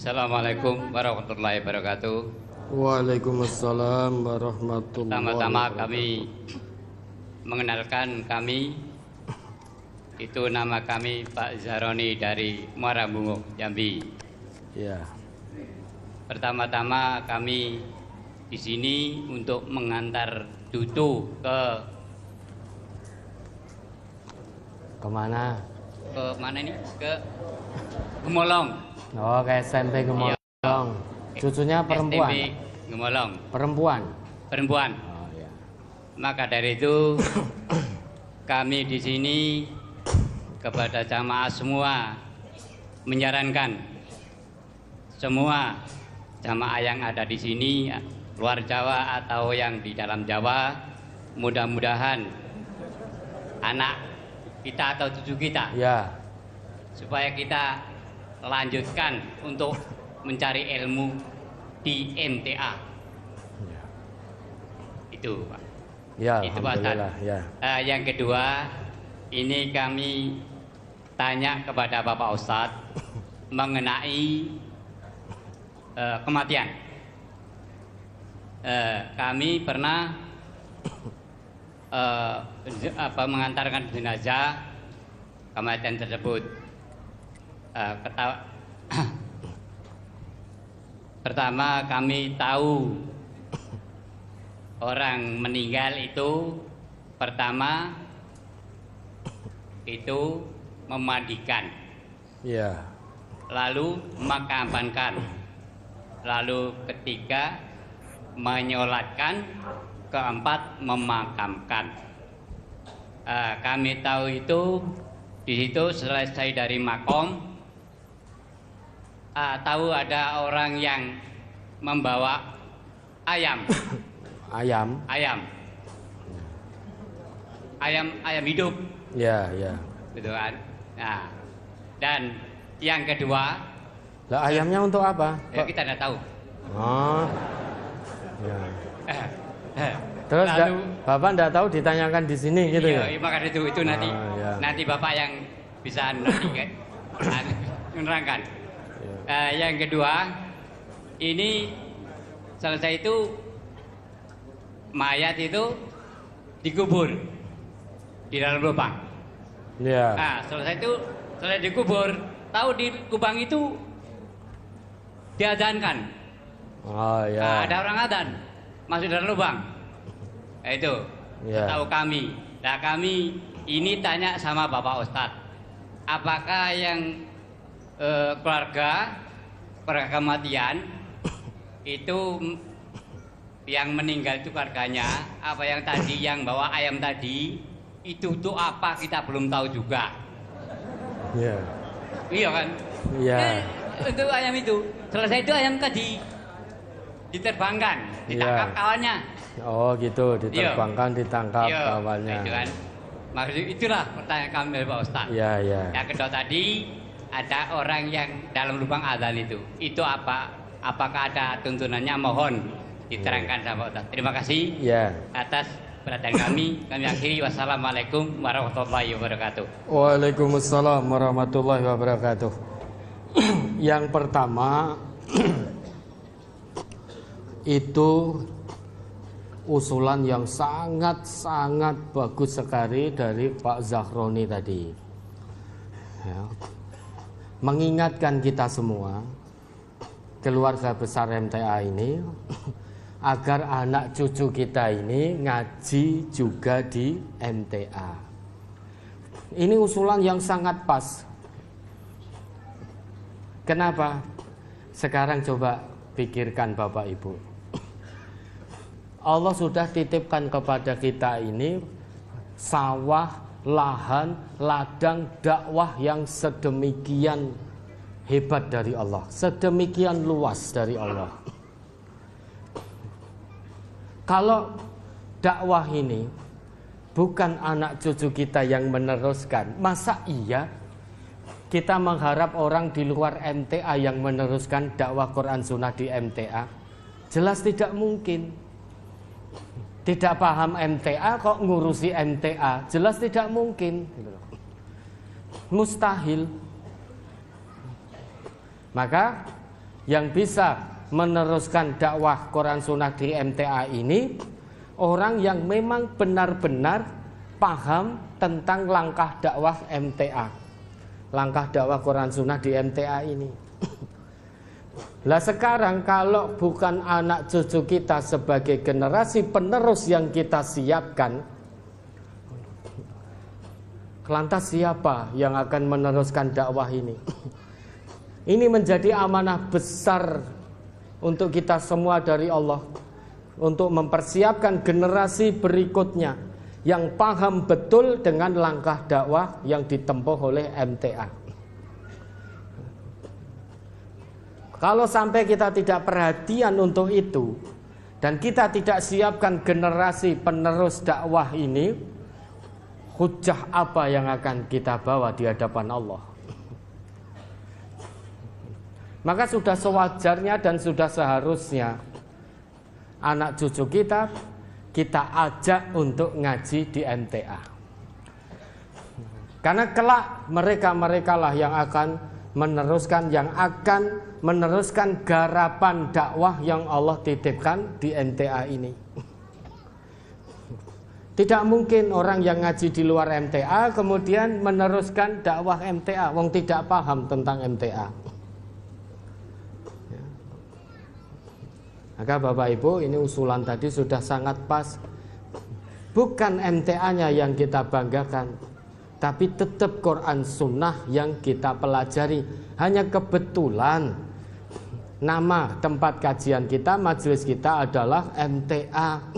Assalamualaikum warahmatullahi wabarakatuh. Waalaikumsalam warahmatullahi Pertama-tama wabarakatuh. kami mengenalkan itu nama kami Pak Zahroni dari Muara Bungo, Jambi. Ya. Pertama-tama kami di sini untuk mengantar Dutu Kemana? ke mana ini? Ke Gemolong. Oh, ke SMP Gemolong. Cucunya perempuan. STB Gemolong. Perempuan. Perempuan. Oh ya. Maka dari itu kami di sini kepada jamaah semua menyarankan semua jamaah yang ada di sini luar Jawa atau yang di dalam Jawa, mudah-mudahan anak kita atau cucu kita Ya. supaya kita lanjutkan untuk mencari ilmu di MTA. Itu Pak. Ya, Itu Pak Ustadz. alhamdulillah, ya. Yang kedua, ini kami tanya kepada Bapak Ustadz mengenai kematian. Kami pernah mengantarkan jenazah kematian tersebut. Pertama kami tahu orang meninggal itu pertama itu memandikan, Ya. lalu memakamkan, lalu ketiga menyolatkan, keempat memakamkan. Kami tahu itu di situ selesai dari makom, tahu ada orang yang membawa ayam. Ayam hidup. Ya, ya. Gitu kan. Nah, dan yang kedua, Lah ayamnya untuk apa? ya kita tidak tahu. Oh. Ya. Terus Lalu, Bapak enggak tahu ditanyakan di sini gitu iya, ya? maka itu nanti ya. nanti Bapak yang bisa nanti menerangkan. Yang kedua, ini selesai itu mayat itu dikubur di dalam lubang. Ya. Nah, selesai dikubur, tahu di lubang itu diadzankan. Oh ya. Ada orang adzan masuk dalam lubang. Itu Ya. tahu kami. Nah, kami ini tanya sama Bapak Ustadz, apakah yang keluarga kematian itu yang meninggal itu keluarganya, apa yang tadi yang bawa ayam tadi itu tuh apa kita belum tahu juga. Ya. Iya kan? Iya. Untuk ayam itu selesai itu ayam tadi diterbangkan, ditangkap Iya. kawannya. Oh gitu, diterbangkan, ditangkap kawannya. Itu kan. Maksud itulah pertanyaan kami dari Pak Ustadz. Iya, iya. Yang kedua tadi ada orang yang dalam lubang adzan itu. Itu apa? Apakah ada tuntunannya? Mohon diterangkan sama Pak Ustadz. Terima kasih Ya. atas perhatian kami. Kami akhiri. Wassalamualaikum warahmatullahi wabarakatuh. Waalaikumsalam warahmatullahi wabarakatuh. Yang pertama itu usulan yang sangat bagus sekali dari Pak Zahroni tadi ya. Mengingatkan kita semua keluarga besar MTA ini agar anak cucu kita ini ngaji juga di MTA. Ini usulan yang sangat pas. Kenapa? Sekarang coba pikirkan Bapak Ibu. Allah sudah titipkan kepada kita ini sawah, lahan, ladang dakwah yang sedemikian hebat dari Allah, sedemikian luas dari Allah. Kalau dakwah ini bukan anak cucu kita yang meneruskan, masa iya kita mengharap orang di luar MTA yang meneruskan dakwah Quran Sunnah di MTA? Jelas tidak mungkin. Tidak paham MTA kok ngurusi MTA, jelas tidak mungkin. Mustahil. Maka yang bisa meneruskan dakwah Quran Sunnah di MTA ini orang yang memang benar-benar paham tentang langkah dakwah MTA, langkah dakwah Quran Sunnah di MTA ini. Lah sekarang kalau bukan anak cucu kita sebagai generasi penerus yang kita siapkan, lantas siapa yang akan meneruskan dakwah ini? Ini menjadi amanah besar untuk kita semua dari Allah, untuk mempersiapkan generasi berikutnya yang paham betul dengan langkah dakwah yang ditempuh oleh MTA. Kalau sampai kita tidak perhatian untuk itu dan kita tidak siapkan generasi penerus dakwah ini, hujah apa yang akan kita bawa di hadapan Allah? Maka sudah sewajarnya dan sudah seharusnya anak cucu kita ajak untuk ngaji di MTA. Karena kelak mereka lah yang akan meneruskan garapan dakwah yang Allah titipkan di MTA ini. Tidak mungkin orang yang ngaji di luar MTA kemudian meneruskan dakwah MTA, wong tidak paham tentang MTA. Maka Bapak Ibu, ini usulan tadi sudah sangat pas. Bukan MTA-nya yang kita banggakan, tapi tetap Quran Sunnah yang kita pelajari. Hanya kebetulan nama tempat kajian kita, majelis kita adalah MTA.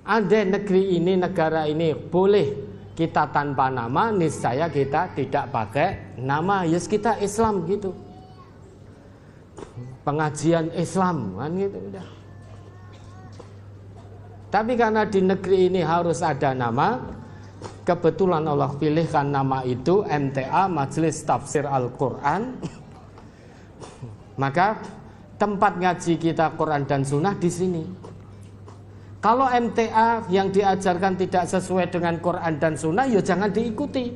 Andai negeri ini, negara ini boleh kita tanpa nama, niscaya kita tidak pakai nama. Yes, kita Islam gitu, pengajian Islam kan gitu udah. Tapi karena di negeri ini harus ada nama, kebetulan Allah pilihkan nama itu MTA, Majelis Tafsir Al-Quran. Maka tempat ngaji kita Quran dan Sunnah di sini. Kalau MTA yang diajarkan tidak sesuai dengan Quran dan Sunnah, ya jangan diikuti.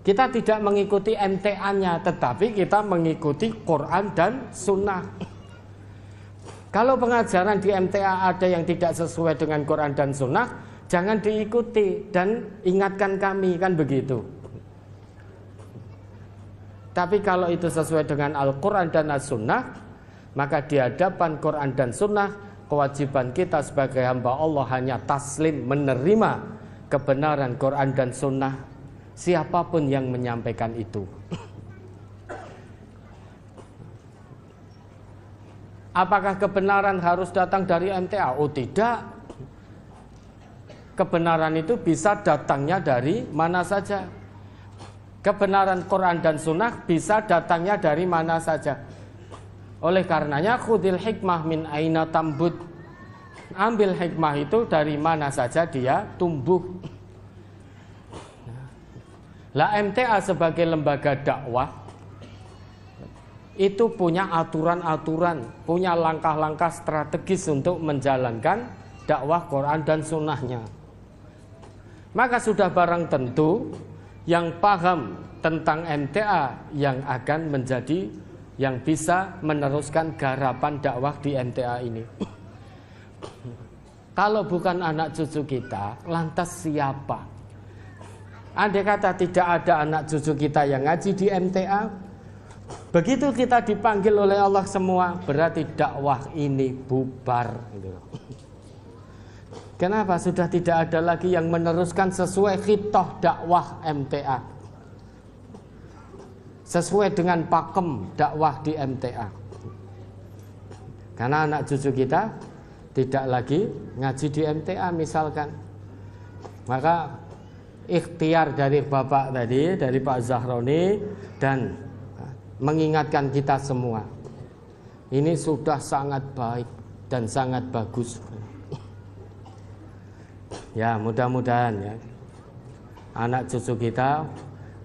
Kita tidak mengikuti MTA-nya, tetapi kita mengikuti Quran dan Sunnah. Kalau pengajaran di MTA ada yang tidak sesuai dengan Quran dan Sunnah, jangan diikuti dan ingatkan kami, kan begitu. Tapi kalau itu sesuai dengan Al-Quran dan As-Sunnah, maka di hadapan Quran dan Sunnah, kewajiban kita sebagai hamba Allah hanya taslim, menerima kebenaran Quran dan Sunnah, siapapun yang menyampaikan itu. Apakah kebenaran harus datang dari MTA? Oh tidak. Kebenaran itu bisa datangnya dari mana saja. Kebenaran Quran dan Sunnah bisa datangnya dari mana saja. Oleh karenanya khudil hikmah min aina tambut. Ambil hikmah itu dari mana saja dia tumbuh. Lah MTA sebagai lembaga dakwah itu punya aturan-aturan, punya langkah-langkah strategis untuk menjalankan dakwah Quran dan Sunnahnya. Maka sudah barang tentu yang paham tentang MTA yang akan menjadi, yang bisa meneruskan garapan dakwah di MTA ini. Kalau bukan anak cucu kita, lantas siapa? Andai kata tidak ada anak cucu kita yang ngaji di MTA, begitu kita dipanggil oleh Allah semua, berarti dakwah ini bubar. Kenapa? Sudah tidak ada lagi yang meneruskan sesuai khitoh dakwah MTA, sesuai dengan pakem dakwah di MTA. Karena anak cucu kita tidak lagi ngaji di MTA misalkan. Maka ikhtiar dari Bapak tadi, dari Pak Zahroni, dan mengingatkan kita semua, ini sudah sangat baik dan sangat bagus. Ya mudah-mudahan ya anak cucu kita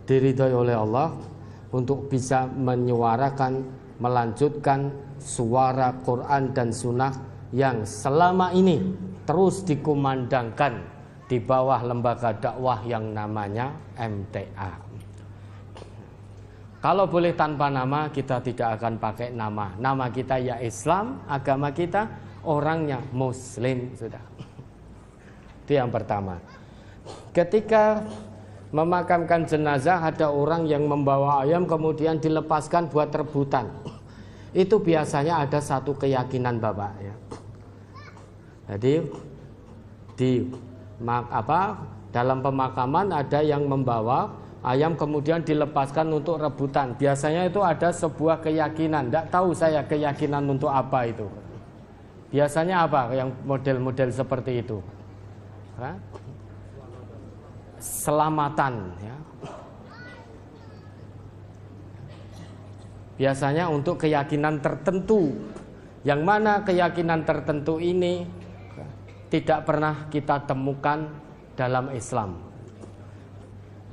diridhoi oleh Allah untuk bisa menyuarakan, melanjutkan suara Quran dan Sunnah yang selama ini terus dikumandangkan di bawah lembaga dakwah yang namanya MTA. Kalau boleh tanpa nama, kita tidak akan pakai nama. Nama kita ya Islam, agama kita orangnya Muslim, sudah. Itu yang pertama. Ketika memakamkan jenazah, ada orang yang membawa ayam kemudian dilepaskan buat rebutan. Itu biasanya ada satu keyakinan Bapak ya. Jadi dalam pemakaman ada yang membawa ayam kemudian dilepaskan untuk rebutan. Biasanya itu ada sebuah keyakinan. Tidak tahu saya keyakinan untuk apa itu. Biasanya apa yang model-model seperti itu? Hah? Selamatan ya. Biasanya untuk keyakinan tertentu. Yang mana keyakinan tertentu ini tidak pernah kita temukan dalam Islam.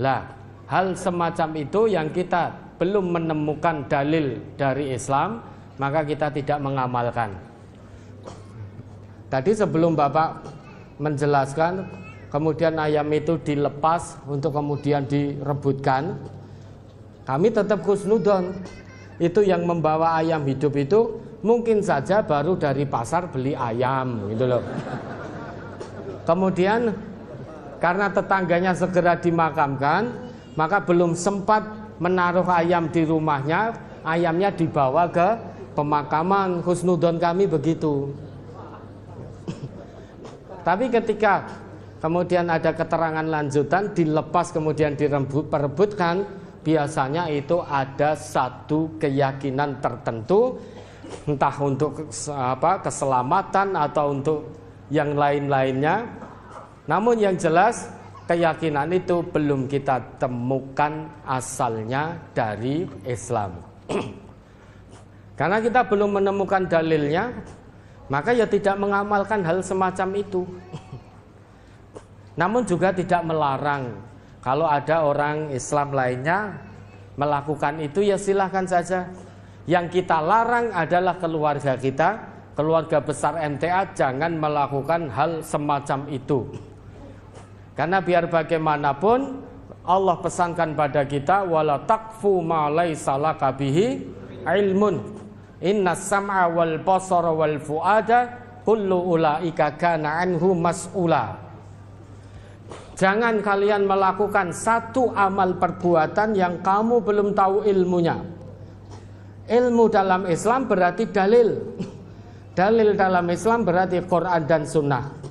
Lah, hal semacam itu yang kita belum menemukan dalil dari Islam, maka kita tidak mengamalkan. Tadi sebelum Bapak menjelaskan, kemudian ayam itu dilepas untuk kemudian direbutkan, kami tetap khusnudon. Itu yang membawa ayam hidup itu mungkin saja baru dari pasar beli ayam gitu loh. Kemudian karena tetangganya segera dimakamkan, maka belum sempat menaruh ayam di rumahnya, ayamnya dibawa ke pemakaman. Khusnudon kami begitu. Tapi ketika kemudian ada keterangan lanjutan, dilepas kemudian diperebutkan, biasanya itu ada satu keyakinan tertentu, entah untuk keselamatan atau untuk yang lain-lainnya. Namun yang jelas keyakinan itu belum kita temukan asalnya dari Islam. Karena kita belum menemukan dalilnya, maka ya tidak mengamalkan hal semacam itu. Namun juga tidak melarang. Kalau ada orang Islam lainnya melakukan itu, ya silahkan saja. Yang kita larang adalah keluarga kita, keluarga besar MTA, jangan melakukan hal semacam itu. Karena biar bagaimanapun Allah pesankan pada kita, wala taqfu ma laisa laka bihi ilmun, innas sam'a wal basara wal fuada kullu ulaika kana anhu mas'ula. Jangan kalian melakukan satu amal perbuatan yang kamu belum tahu ilmunya. Ilmu dalam Islam berarti dalil. Dalil dalam Islam berarti Quran dan Sunnah.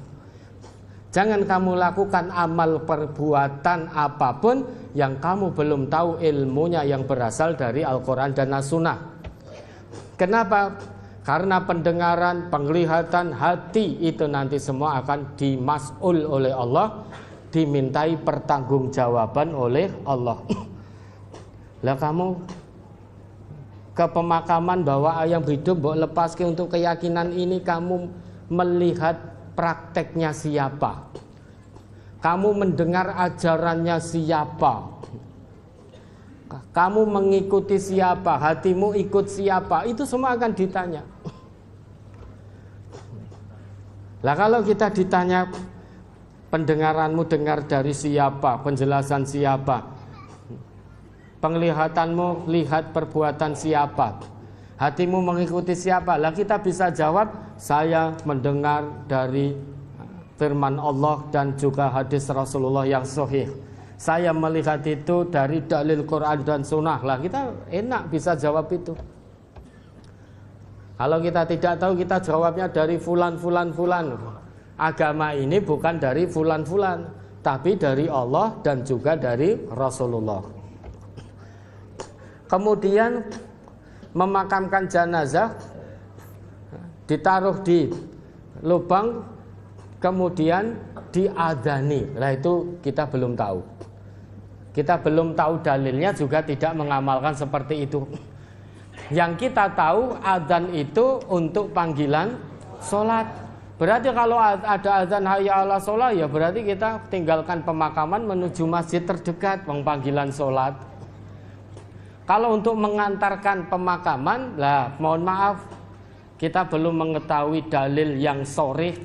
Jangan kamu lakukan amal perbuatan apapun yang kamu belum tahu ilmunya yang berasal dari Al-Quran dan As-Sunnah. Kenapa? Karena pendengaran, penglihatan, hati itu nanti semua akan dimas'ul oleh Allah, dimintai pertanggungjawaban oleh Allah. Lah kamu ke pemakaman bawa ayam hidup, bawa lepaskan untuk keyakinan ini, kamu melihat prakteknya siapa? Kamu mendengar ajarannya siapa? Kamu mengikuti siapa? Hatimu ikut siapa? Itu semua akan ditanya. Lah kalau kita ditanya, pendengaranmu dengar dari siapa? Penjelasan siapa? Penglihatanmu lihat perbuatan siapa? Hatimu mengikuti siapa? Lah kita bisa jawab, saya mendengar dari firman Allah dan juga hadis Rasulullah yang sahih. Saya melihat itu dari dalil Quran dan Sunnah. Lah kita enak bisa jawab itu. Kalau kita tidak tahu, kita jawabnya dari fulan. Agama ini bukan dari fulan, tapi dari Allah dan juga dari Rasulullah. Kemudian memakamkan jenazah, ditaruh di lubang, kemudian diadzani. Nah itu kita belum tahu. Kita belum tahu dalilnya, juga tidak mengamalkan seperti itu. Yang kita tahu adzan itu untuk panggilan sholat. Berarti kalau ada azan hayya ala sholat, ya berarti kita tinggalkan pemakaman menuju masjid terdekat, panggilan sholat. Kalau untuk mengantarkan pemakaman, lah mohon maaf, kita belum mengetahui dalil yang sharih,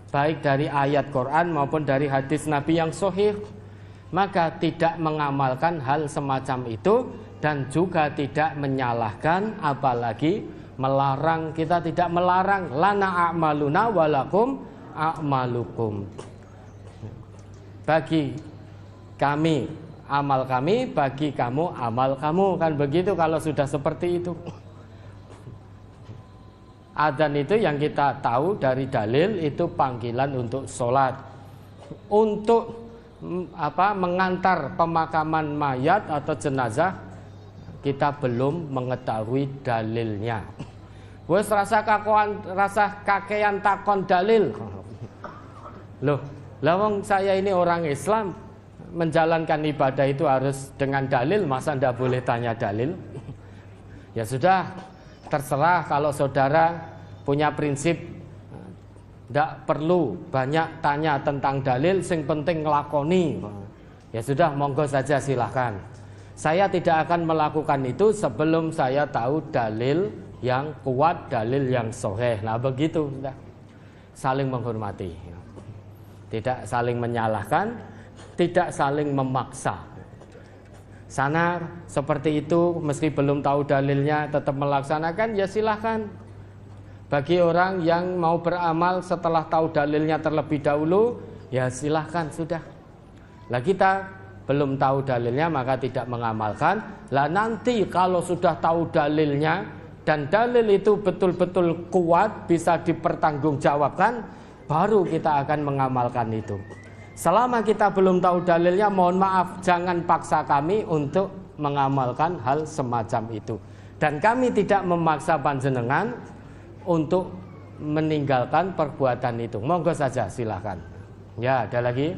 baik dari ayat Quran maupun dari hadis Nabi yang sahih, maka tidak mengamalkan hal semacam itu dan juga tidak menyalahkan, apalagi melarang. Kita tidak melarang. Lana a'maluna walakum a'malukum. Bagi kami amal kami, bagi kamu amal kamu. Kan begitu kalau sudah seperti itu. Adzan itu yang kita tahu dari dalil itu panggilan untuk sholat, untuk mengantar pemakaman mayat atau jenazah. Kita belum mengetahui dalilnya. Wes rasa kakean takon dalil. Loh, lawang saya ini orang Islam, menjalankan ibadah itu harus dengan dalil, masa ndak boleh tanya dalil? Ya sudah, terserah. Kalau saudara punya prinsip ndak perlu banyak tanya tentang dalil, sing penting nglakoni, ya sudah, monggo saja, silahkan. Saya tidak akan melakukan itu sebelum saya tahu dalil yang kuat, dalil yang sahih. Nah begitu, saling menghormati, tidak saling menyalahkan, tidak saling memaksa. Sana seperti itu, meski belum tahu dalilnya tetap melaksanakan, ya silahkan. Bagi orang yang mau beramal setelah tahu dalilnya terlebih dahulu, ya silahkan, sudah. Lah kita belum tahu dalilnya maka tidak mengamalkan. Lah nanti kalau sudah tahu dalilnya dan dalil itu betul-betul kuat, bisa dipertanggungjawabkan, baru kita akan mengamalkan itu. Selama kita belum tahu dalilnya, mohon maaf, jangan paksa kami untuk mengamalkan hal semacam itu. Dan kami tidak memaksa panjenengan untuk meninggalkan perbuatan itu. Monggo saja, silahkan. Ya, ada lagi?